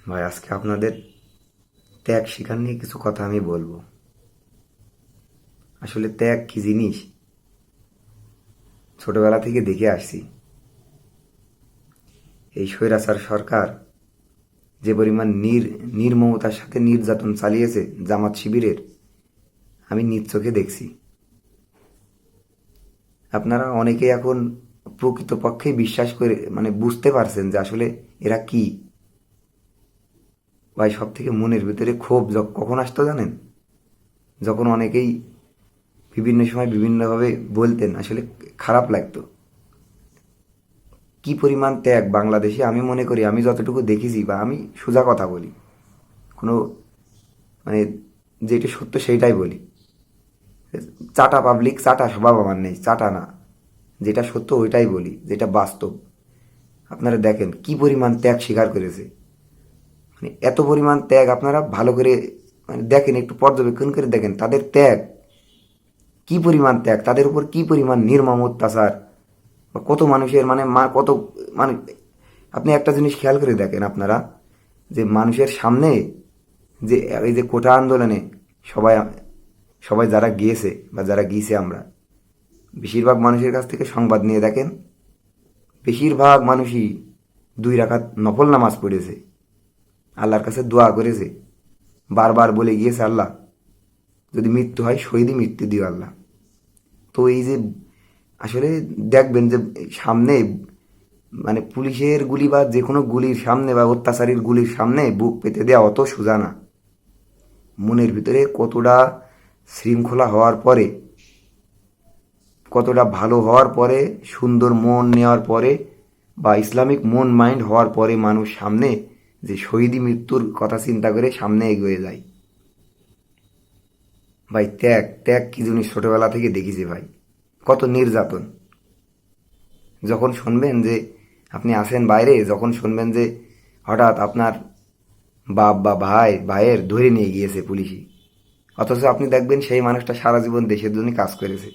ভাই আজকে আপনাদের ত্যাগ শিক্ষা নিয়ে কিছু কথা আমি বলবো। আসলে ত্যাগ কি জিনিস ছোটবেলা থেকে দেখে আসছি। এই স্বৈরাচার সরকার যে পরিমাণ নির্মমতার সাথে নির্যাতন চালিয়েছে জামাত শিবিরের, আমি নিজ চোখে দেখছি। আপনারা অনেকেই এখন প্রকৃতপক্ষে বিশ্বাস করে বুঝতে পারছেন যে আসলে এরা কি। ভাই সব থেকে মনের ভিতরে ক্ষোভ কখন আসতো জানেন? যখন অনেকেই বিভিন্ন সময় বিভিন্নভাবে বলতেন, আসলে খারাপ লাগতো। কি পরিমাণ ত্যাগ বাংলাদেশে, আমি মনে করি আমি যতটুকু দেখেছি, বা আমি সোজা কথা বলি, কোনো মানে যেটা সত্য সেইটাই বলি। চাটা পাবলিক, চাটা স্বভাব আমার নেই, চাটা না, যেটা সত্য ওইটাই বলি, যেটা বাস্তব। আপনারা দেখেন কি পরিমাণ ত্যাগ স্বীকার করেছে। এত পরিমাণ ত্যাগ আপনারা ভালো করে দেখেন, একটু পর্যবেক্ষণ করে দেখেন তাদের ত্যাগ, কি পরিমাণ ত্যাগ, তাদের উপর কি পরিমাণ নির্মম অত্যাচার, বা কত মানুষের কত মানে আপনি একটা জিনিস খেয়াল করে দেখেন আপনারা, যে মানুষের সামনে, যে এই যে কোটা আন্দোলনে সবাই সবাই যারা গিয়েছে বা যারা গিয়েছে, আমরা বেশিরভাগ মানুষের কাছ থেকে সংবাদ নিয়ে দেখেন, বেশিরভাগ মানুষই 2 রাকাত নফল নামাজ পড়েছে, আল্লাহর কাছে দোয়া করেছে, বারবার বলে গিয়েছে, আল্লাহ যদি মৃত্যু হয় শহীদই মৃত্যু দিও আল্লাহ। তো এই যে আসলে দেখবেন যে সামনে পুলিশের গুলি বা যে কোনো গুলির সামনে বা অত্যাচারীর গুলির সামনে বুক পেতে দেওয়া অত সোজা না। মনের ভিতরে কতটা শৃঙ্খলা হওয়ার পরে, কতটা ভালো হওয়ার পরে, সুন্দর মন নেওয়ার পরে, বা ইসলামিক মন মাইন্ড হওয়ার পরে মানুষ সামনে যে শহীদি মৃত্যুর কথা চিন্তা করে সামনে এগিয়ে যায়। ভাই ত্যাগ ত্যাগ কি জিনিস ছোটবেলা থেকে দেখেছি ভাই। কত নির্যাতন। যখন শুনবেন যে আপনি আসেন বাইরে, যখন শুনবেন যে হঠাৎ আপনার বাপ বা ভাইয়ের ধরে নিয়ে গিয়েছে পুলিশই, অথচ আপনি দেখবেন সেই মানুষটা সারা জীবন দেশের জন্য কাজ করেছে।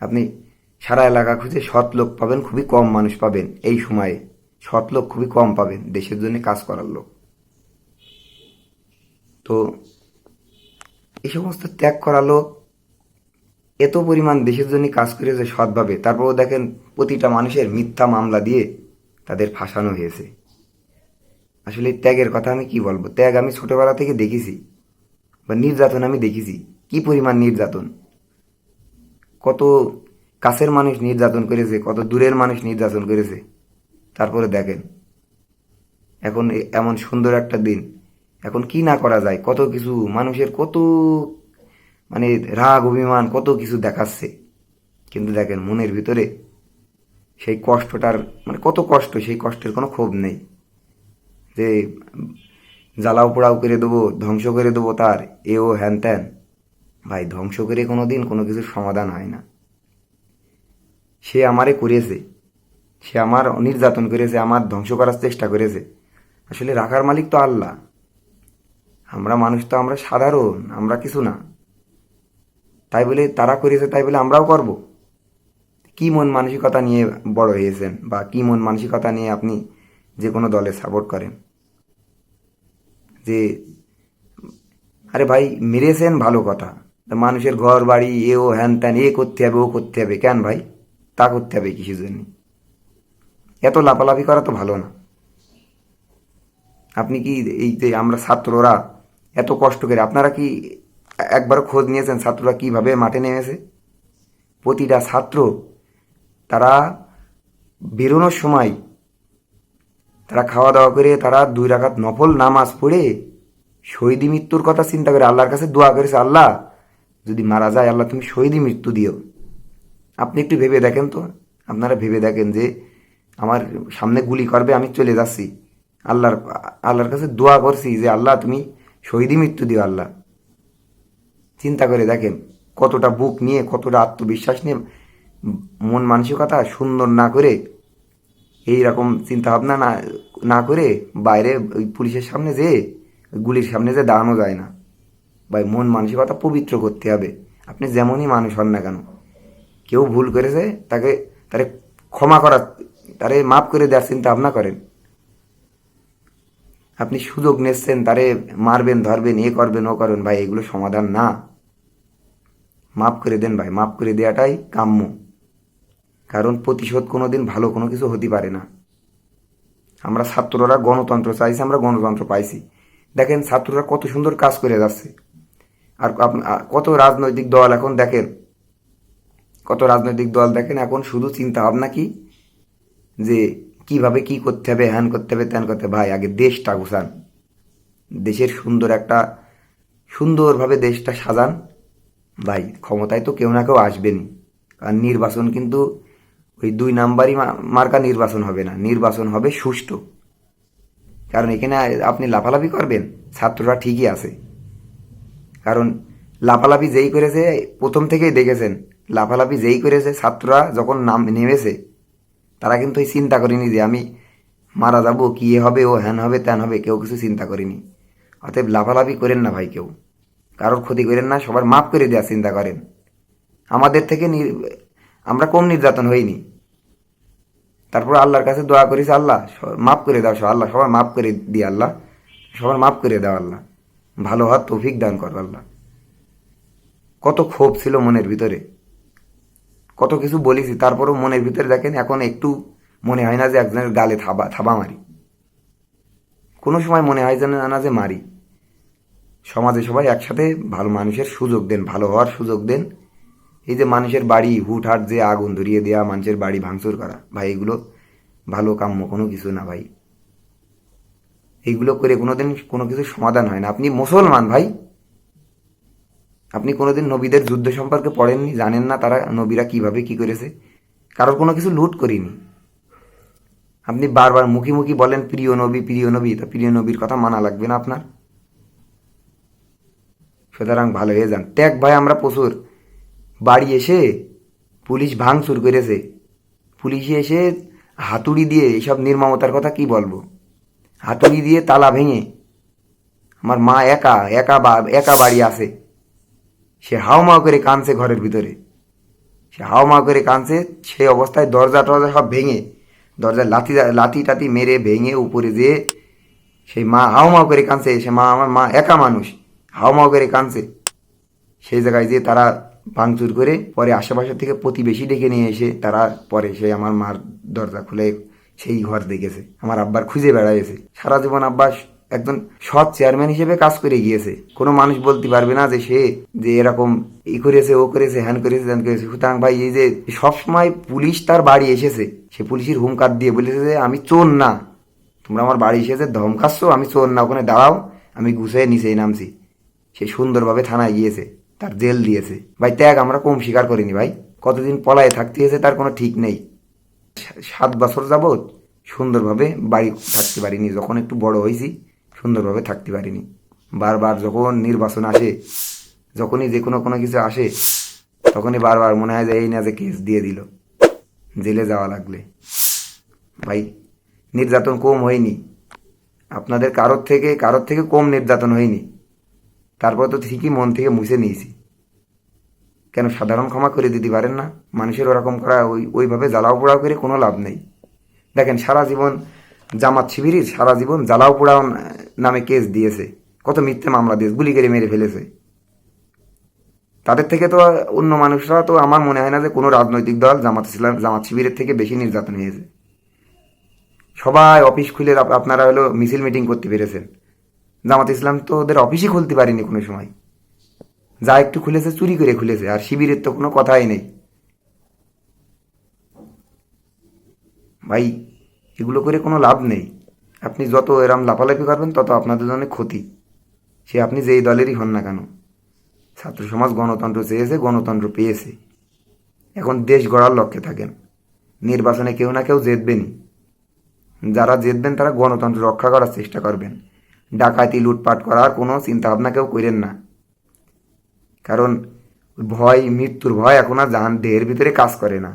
আপনি সারা এলাকা খুঁজে সৎ লোক পাবেন, খুবই কম মানুষ পাবেন এই সময়ে, সৎ লোক খুবই কম পাবেন দেশের জন্য কাজ করার লোক। তো এই সমস্ত ত্যাগ করা লোক এত পরিমাণ দেশের জন্য কাজ করেছে সৎভাবে, তারপরও দেখেন প্রতিটা মানুষের মিথ্যা মামলা দিয়ে তাদের ফাঁসানো হয়েছে। আসলে এই ত্যাগের কথা আমি কি বলবো। ত্যাগ আমি ছোটবেলা থেকে দেখেছি, বা নির্যাতন আমি দেখেছি, কি পরিমাণ নির্যাতন। কত কাছের মানুষ নির্যাতন করেছে, কত দূরের মানুষ নির্যাতন করেছে। তারপরে দেখেন এখন এমন সুন্দর একটা দিন, এখন কি না করা যায়, কত কিছু মানুষের, কত মানে রাগ অভিমান কত কিছু দেখাচ্ছে, কিন্তু দেখেন মনের ভিতরে সেই কষ্টটার, কত কষ্ট, সেই কষ্টের কোনো ক্ষোভ নেই। যে জ্বালাও পোড়াও করে দেবো, ধ্বংস করে দেবো তার এও হ্যান ত্যান। ভাই ধ্বংস করে কোনো দিন কোনো কিছুর সমাধান হয় না। সে আমারে করেছে, সে আমার নির্যাতন করেছে, আমার ধ্বংস করার চেষ্টা করেছে, আসলে রাখার মালিক তো আল্লাহ। আমরা মানুষ তো, আমরা সাধারণ, আমরা কিছু না। তাই বলে তারা করেছে তাই বলে আমরাও করব? কি মন মানসিকতা নিয়ে বড় হয়েছেন, বা কি মন মানসিকতা নিয়ে আপনি যে কোনো দলে সাপোর্ট করেন? যে আরে ভাই মেরেছেন ভালো কথা, মানুষের ঘর বাড়ি এ ও হ্যান ত্যান, এ করতে হবে ও করতে হবে, কেন ভাই তা করতে হবে কিসের জন্য? এত লাফালাফি করা তো ভালো না। আপনি কি এই যে আমরা ছাত্ররা এত কষ্ট করে, আপনারা কি একবারও খোঁজ নিয়েছেন ছাত্ররা কিভাবে মাঠে নেমেছে? প্রতিটা ছাত্র, তারা বেরোনোর সময় তারা খাওয়া দাওয়া করে, তারা 2 রাকাত নফল নামাজ পড়ে শহীদি মৃত্যুর কথা চিন্তা করে আল্লাহর কাছে দোয়া করেছে, আল্লাহ যদি মারা যায় আল্লাহ তুমি শহীদি মৃত্যু দিও। আপনি একটু ভেবে দেখেন তো, আপনারা ভেবে দেখেন যে আমার সামনে গুলি করবে, আমি চলে যাচ্ছি, আল্লাহর আল্লাহর কাছে দোয়া করছি যে আল্লাহ তুমি শহীদি মৃত্যু দিও আল্লাহ। চিন্তা করে দেখেন কতটা বুক নিয়ে, কতটা আত্মবিশ্বাস নিয়ে, মন মানসিকতা সুন্দর না করে, এই রকম চিন্তা ভাবনা না না করে বাইরে ওই পুলিশের সামনে যেয়ে, গুলির সামনে যে দাঁড়ানো যায় না। ভাই মন মানসিকতা পবিত্র করতে হবে। আপনি যেমনই মানুষ হন না কেন, কেউ ভুল করেছে তাকে, তারে ক্ষমা করার, তারে মাফ করে দেওয়ার চিন্তা ভাবনা করেন। আপনি সুযোগ নিচ্ছেন, তারে মারবেন, ধরবেন, এ করবেন, ও করবেন। ভাই এগুলো সমাধান না। মাফ করে দেন ভাই, মাফ করে দেওয়াটাই কাম্য। কারণ প্রতিশোধ কোনোদিন ভালো কোনো কিছু হতে পারে না। আমরা ছাত্ররা গণতন্ত্র চাইছি, আমরা গণতন্ত্র পাইছি। দেখেন ছাত্ররা কত সুন্দর কাজ করে যাচ্ছে। আর কত রাজনৈতিক দল এখন দেখেন, কত রাজনৈতিক দল দেখেন এখন শুধু চিন্তা ভাবনা কি, যে কিভাবে কি করতে হবে, হ্যান করতে হবে, ত্যান করতে হবে। ভাই আগে দেশটা গুছান, দেশের সুন্দরভাবে দেশটা সাজান। ভাই ক্ষমতায় তো কেউ না কেউ আসবেনি। আর নির্বাচন কিন্তু ওই 2 নাম্বারই মার্কা নির্বাচন হবে না, নির্বাচন হবে সুষ্ঠু। কারণ এখানে আপনি লাফালাফি করবেন, ছাত্ররা ঠিকই আছে। কারণ লাফালাফি যেই করেছে, প্রথম থেকেই দেখেছেন, লাফালাফি যেই করেছে ছাত্ররা যখন নেমেছে, তারা কিন্তু এই চিন্তা করেনি যে আমি মারা যাব, কি হবে, ও হ্যান হবে, ত্যান হবে, কেউ কিছু চিন্তা করেনি। অতএব লাফালাফি করেন না ভাই, কেউ কারোর ক্ষতি করেন না, সবার মাফ করে দেওয়ার চিন্তা করেন। আমাদের থেকে আমরা কম নির্যাতন হইনি। তারপর আল্লাহর কাছে দোয়া করেছি, আল্লাহ মাফ করে দাও, আল্লাহ সবার মাফ করে দিয়ে, আল্লাহ সবার মাফ করে দাও, আল্লাহ ভালো হওয়ার তৌফিক দান করো আল্লাহ। কত ক্ষোভ ছিল মনের ভিতরে, কত কিছু বলেছি, তারপরও মনের ভিতরে দেখেন এখন একটু মনে হয় না যে একজনের গালে থাবা মারি। কোনো সময় মনে হয় যেন না যে মারি। সমাজে সবাই একসাথে ভালো মানুষের সুযোগ দেন, ভালো হওয়ার সুযোগ দেন। এই যে মানুষের বাড়ি হুটহাট যে আগুন ধরিয়ে দেওয়া, মানুষের বাড়ি ভাঙচুর করা, ভাই এগুলো ভালো কাম্য কোনো কিছু না ভাই। এইগুলো করে কোনোদিন কোনো কিছু সমাধান হয় না। আপনি মুসলমান ভাই, আপনি কোনোদিন নবীদের যুদ্ধ সম্পর্কে পড়েননি, জানেন না তারা নবীরা কিভাবে কি করেছে? কারোর কোনো কিছু লুট করিনি। আপনি বারবার মুখে মুখে বলেন প্রিয় নবী, প্রিয় নবী, তা প্রিয় নবীর কথা মানা লাগবে না আপনার? সুতরাং ভালো হয়ে যান। ট্যাগ ভাই আমরা প্রচুর, বাড়ি এসে পুলিশ ভাঙচুর করেছে, পুলিশে এসে হাতুড়ি দিয়ে, এইসব নির্মমতার কথা কি বলবো, হাতুড়ি দিয়ে তালা ভেঙে, আমার মা একা একা একা বাড়ি আছে, সে হাওমাও করে কাঁদছে ঘরের ভিতরে, সে হাওমাও করে কাঁদছে। সে অবস্থায় দরজা টরজা সব ভেঙে, দরজায় লাথি টাতি মেরে ভেঙে উপরে যেয়ে সেই মা হাওমাও করে কাঁদছে। সে মা, আমার মা একা মানুষ, হাওমাও করে কাঁদছে। সেই জায়গায় যেয়ে তারা ভাঙচুর করে পরে আশেপাশের থেকে প্রতিবেশী ডেকে নিয়ে এসে তারা পরে সে আমার মার দরজা খুলে সেই ঘর দেখেছে, আমার আব্বার খুঁজে বেড়াইছে। সারা জীবন আব্বা একজন সৎ চেয়ারম্যান হিসেবে কাজ করে গিয়েছে। কোনো মানুষ বলতে পারবে না যে সে যে এরকম ই করেছে, ও করেছে, হ্যান করেছে, ত্যান করেছে। সুতরাং ভাই এই যে সবসময় পুলিশ তার বাড়ি এসেছে, সে পুলিশের হুমকার দিয়ে বলেছে যে আমি চোর না, তোমরা আমার বাড়ি এসেছে ধমকাচ্ছ, আমি চোর না, ওখানে দাঁড়াও, আমি গুছিয়ে নিচেই নামছি। সে সুন্দরভাবে থানায় গিয়েছে, তার জেল দিয়েছে। ভাই ত্যাগ আমরা কম স্বীকার করিনি ভাই। কতদিন পলায়ে থাকতে হয়েছে তার কোনো ঠিক নেই। 7 বছর যাবৎ সুন্দরভাবে বাড়ি থাকতে পারিনি। যখন একটু বড় হয়েছি সুন্দরভাবে থাকতে পারিনি। বারবার যখন নির্বাচন আসে, যখনই যে কোনো কিছু আসে, তখনই বারবার মনে হয় যে এই না যে কেস দিয়ে দিল, জেলে যাওয়া লাগলে। ভাই নির্যাতন কম হয়নি, আপনাদের কারোর থেকে কম নির্যাতন হয়নি। তারপর তো ঠিকই মন থেকে মুছে নিয়েছি। কেন সাধারণ ক্ষমা করে দিতে পারেন না? মানুষের ওরকম করা, ওইভাবে জ্বালাও পোড়াও করে কোনো লাভ নেই। দেখেন সারা জীবন জামাত শিবিরের সারা জীবন জ্বালাও পোড়াও নামে কেস দিয়েছে, কত মিথ্যে মামলা দিয়েছে, গুলি করে মেরে ফেলেছে। তাদের থেকে তো অন্য মানুষরা তো আমার মনে হয় না যে কোনো রাজনৈতিক দল জামাত শিবিরের থেকে বেশি নির্যাতন হয়েছে। সবাই অফিস খুলে আপনারা হলো মিছিল মিটিং করতে পেরেছেন। জামাত ইসলাম তো ওদের অফিসই খুলতে পারেনি কোনো সময়, যা একটু খুলেছে চুরি করে খুলেছে। আর শিবিরের তো কোনো কথাই নেই ভাই। এগুলো করে কোনো লাভ নেই। আপনি যত এরম লাফালাফি করবেন তত আপনাদের জন্য ক্ষতি, সে আপনি যেই দলেরই হন না কেন। ছাত্র সমাজ গণতন্ত্র চেয়েছে, গণতন্ত্র পেয়েছে। এখন দেশ গড়ার লক্ষ্যে থাকেন। নির্বাচনে কেউ না কেউ জিতবেনই। যারা জিতবেন তারা গণতন্ত্র রক্ষা করার চেষ্টা করবেন। ডাকাতি লুটপাট করার কোনো চিন্তা ভাবনা কেউ করেন না। কারণ ভয়, মৃত্যুর ভয় এখন আর দেহের ভিতরে কাজ করে না।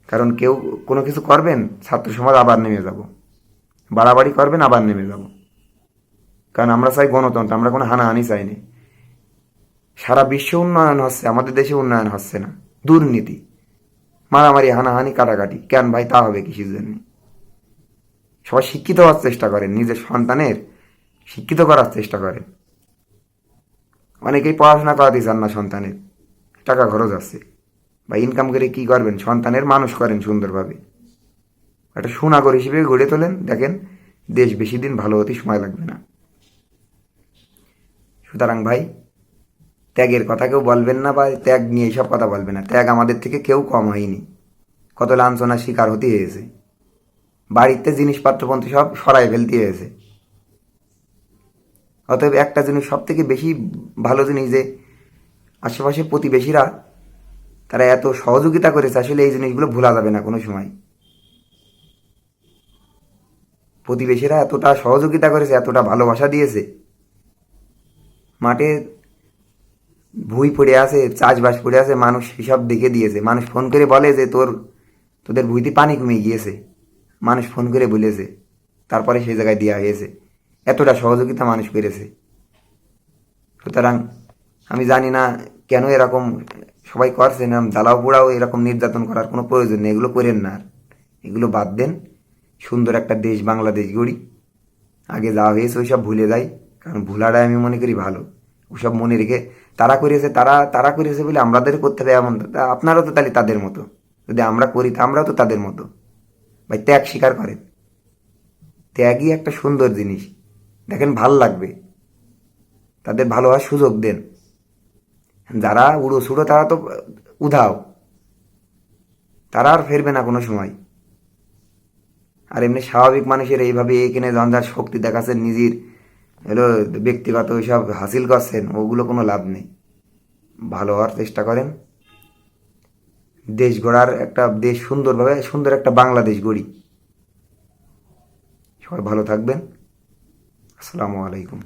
কারণ কেউ কোনো কিছু করবেন, ছাত্র সমাজ আবার নেমে যাব, বাড়াবাড়ি করবেন, আবার নেমে যাব। কারণ আমরা চাই গণতন্ত্র, আমরা কোনো হানাহানি চাইনি। সারা বিশ্বে উন্নয়ন হচ্ছে, আমাদের দেশে উন্নয়ন হচ্ছে না। দুর্নীতি, মারামারি, হানাহানি, কাটাকাটি, কেন ভাই তা হবে কিসের জন্য? সবাই শিক্ষিত হওয়ার চেষ্টা করেন, নিজের সন্তানের শিক্ষিত করার চেষ্টা করেন। অনেকেই পড়াশোনা করাতে চান না সন্তানের, টাকা খরচ আছে, বা ইনকাম করে কি করবেন, সন্তানের মানুষ করেন সুন্দরভাবে, একটা সুনাগর হিসেবে গড়ে তোলেন। দেখেন দেশ বেশি দিন ভালো হতে সময় লাগবে না। সুতরাং ভাই, ত্যাগের কথা কেউ বলবেন না, বা ত্যাগ নিয়ে এইসব কথা বলবেন না। ত্যাগ আমাদের থেকে কেউ কম হয়নি, কত লাঞ্ছনার শিকার হতে হয়েছে, বাড়িতে জিনিসপত্র পর্যন্ত সব সরাই ফেলতে হয়েছে। অতএব একটা জিনিস সব থেকে বেশি ভালো জিনিস, যে আশেপাশের প্রতিবেশীরা তারা এত সহযোগিতা করেছে, আসলে এই জিনিসগুলো ভোলা যাবে না কোনো সময়। প্রতিবেশীরা এতটা সহযোগিতা করেছে, এতটা ভালোবাসা দিয়েছে। মাঠে ভুঁই পড়ে আছে, চাষবাস পড়ে আছে, মানুষ হিসাব দেখে দিয়েছে। মানুষ ফোন করে বলে যে তোদের ভুঁইতে পানি কমে গিয়েছে, মানুষ ফোন করে বলেছে, তারপরে সেই জায়গায় দেওয়া হয়েছে। এতটা সহযোগিতা মানুষ করেছে। সুতরাং আমি জানি না কেন এরকম সবাই করছে, না জ্বালাও পোড়াও এরকম নির্যাতন করার কোনো প্রয়োজন নেই। এগুলো করেন না, আর এগুলো বাদ দেন। সুন্দর একটা দেশ বাংলাদেশ গড়ি। আগে যা হয়েছে ওইসব ভুলে যাই, কারণ ভুলাটাই আমি মনে করি ভালো। ওসব মনে রেখে তারা করেছে, তারা করেছে বলে আমাদের করতে হবে এমন, আপনারাও তো তাহলে তাদের মতো। যদি আমরা করি তা আমরাও তো তাদের মতো। ভাই ত্যাগ স্বীকার করেন, ত্যাগই একটা সুন্দর জিনিস। দেখেন ভাল লাগবে, তাদের ভালো হওয়ার সুযোগ দেন। যারা উড়ো ছুড়ো তারা তো উধাও, তারা আর ফেরবে না কোনো সময়। আর এমনি স্বাভাবিক মানুষের এইভাবে এখানে ঝঞ্ঝার শক্তি দেখাচ্ছেন, নিজের হলো ব্যক্তিগত ওইসব হাসিল করছেন, ওগুলো কোনো লাভ নেই। ভালো হওয়ার চেষ্টা করেন, দেশ গড়ার একটা দেশ সুন্দরভাবে সুন্দর একটা বাংলাদেশ গড়ি। সবাই ভালো থাকবেন। আসসালামু আলাইকুম।